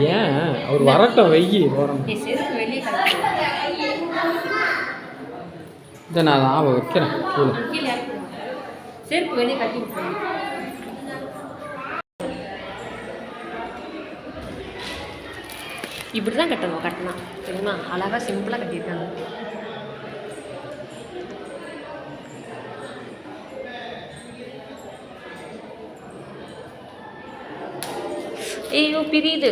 ஏன் அவர் வரட்டும் வெய்யி இதை நான் தான் வைக்கிறேன் கீழே செருப்பு வெளியே கட்டி இப்படி தான் கட்டணும் கட்டினா சரிங்களா அழகாக சிம்பிளாக கட்டியிருக்காங்க ஐயோ பிரியுது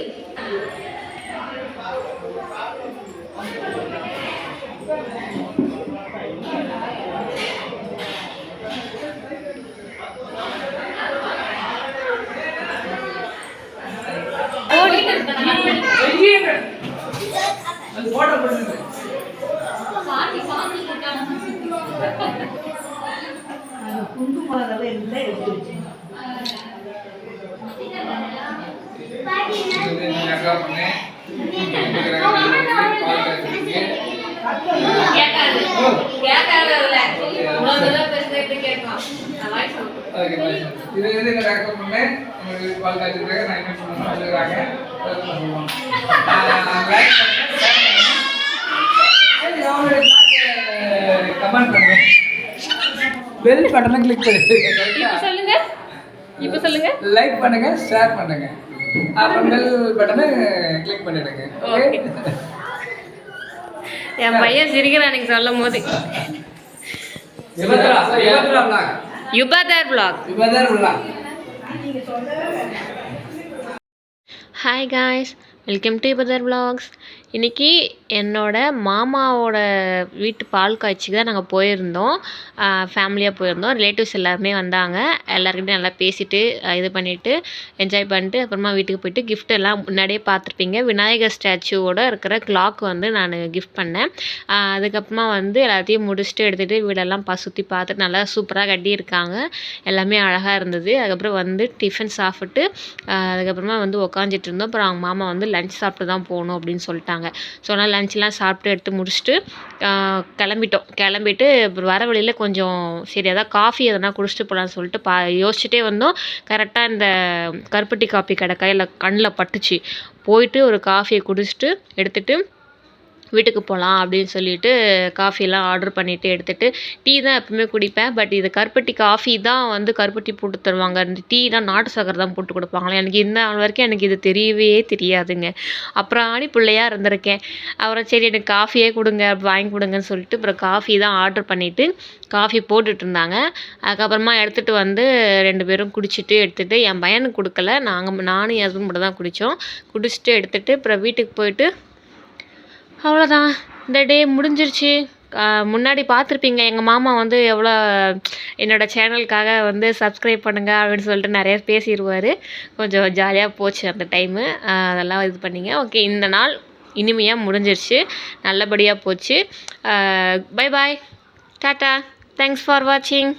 பெல் பட்டனை கிளிக் பண்ணுங்க இப்போ சொல்லுங்க லைக் பண்ணுங்க ஷேர் பண்ணுங்க அப்புறம் பெல் பட்டனை கிளிக் பண்ணிடுங்க என் பையன் சிரிக்கிறான் நீங்க சொல்லும் போது யுபதர் vlog hi guys welcome to யுபதர் vlogs இன்றைக்கி என்னோட மாமாவோட வீட்டு பால் காய்ச்சிக்கு தான் நாங்கள் போயிருந்தோம் ஃபேமிலியாக போயிருந்தோம் ரிலேட்டிவ்ஸ் எல்லாருமே வந்தாங்க எல்லாருக்கிட்டையும் நல்லா பேசிவிட்டு இது பண்ணிவிட்டு என்ஜாய் பண்ணிட்டு அப்புறமா வீட்டுக்கு போயிட்டு கிஃப்ட் எல்லாம் முன்னாடியே பார்த்துருப்பீங்க விநாயகர் ஸ்டாச்சுவோட இருக்கிற கிளாக் வந்து நான் கிஃப்ட் பண்ணேன் அதுக்கப்புறமா வந்து எல்லாத்தையும் முடிச்சுட்டு எடுத்துகிட்டு வீடெல்லாம் சுற்றி பார்த்துட்டு நல்லா சூப்பராக கட்டியிருக்காங்க எல்லாமே அழகாக இருந்தது அதுக்கப்புறம் வந்து டிஃபன் சாப்பிட்டு அதுக்கப்புறமா வந்து உக்காந்துட்டு இருந்தோம் அப்புறம் அவங்க மாமா வந்து லஞ்ச் சாப்பிட்டு தான் போகணும் அப்படின்னு சொல்லிட்டாங்க ஸோ அதனால் லஞ்செலாம் சாப்பிட்டு எடுத்து முடிச்சுட்டு கிளம்பிட்டு வர வழியில் கொஞ்சம் சரி அதான் காஃபி எதனா குடிச்சிட்டு போகலான்னு சொல்லிட்டு யோசிச்சுட்டே வந்தோம் கரெக்டாக இந்த கருப்பட்டி காஃபி கடை கையில் கண்ணில் பட்டுச்சு போயிட்டு ஒரு காஃபியை குடிச்சிட்டு எடுத்துகிட்டு வீட்டுக்கு போகலாம் அப்படின்னு சொல்லிட்டு காஃபியெல்லாம் ஆர்டர் பண்ணிவிட்டு எடுத்துகிட்டு டீ தான் எப்பவுமே குடிப்பேன் பட் இது கருப்பட்டி காஃபி தான் வந்து கருப்பட்டி போட்டு தருவாங்க இந்த டீ தான் நாட்டு சக்கரை தான் போட்டு கொடுப்பாங்களே எனக்கு இந்த நாள் வரைக்கும் எனக்கு இது தெரியவே தெரியாதுங்க அப்புறம் ஆணி பிள்ளையாக இருந்திருக்கேன் அப்புறம் சரி எனக்கு காஃபியே கொடுங்க வாங்கி கொடுங்கன்னு சொல்லிட்டு அப்புறம் காஃபி தான் ஆர்டர் பண்ணிவிட்டு காஃபி போட்டுட்டு இருந்தாங்க அதுக்கப்புறமா எடுத்துகிட்டு வந்து 2 பேரும் குடிச்சிட்டு எடுத்துகிட்டு என் பையனுக்கு கொடுக்கல நானும் என் ஹஸ்பண்ட் மட்டும் தான் குடிச்சிட்டு எடுத்துகிட்டு அப்புறம் வீட்டுக்கு போயிட்டு அவ்வளோதான் இந்த டே முடிஞ்சிருச்சு முன்னாடி பார்த்துருப்பீங்க எங்கள் மாமா வந்து எவ்வளோ என்னோடய சேனலுக்காக வந்து சப்ஸ்கிரைப் பண்ணுங்கள் அப்படின்னு சொல்லிட்டு நிறைய பேசிடுவார் கொஞ்சம் ஜாலியாக போச்சு அந்த டைமு அதெல்லாம் இது பண்ணிங்க ஓகே இந்த நாள் இனிமையாக முடிஞ்சிருச்சு நல்லபடியாக போச்சு bye bye tata thanks for வாட்சிங்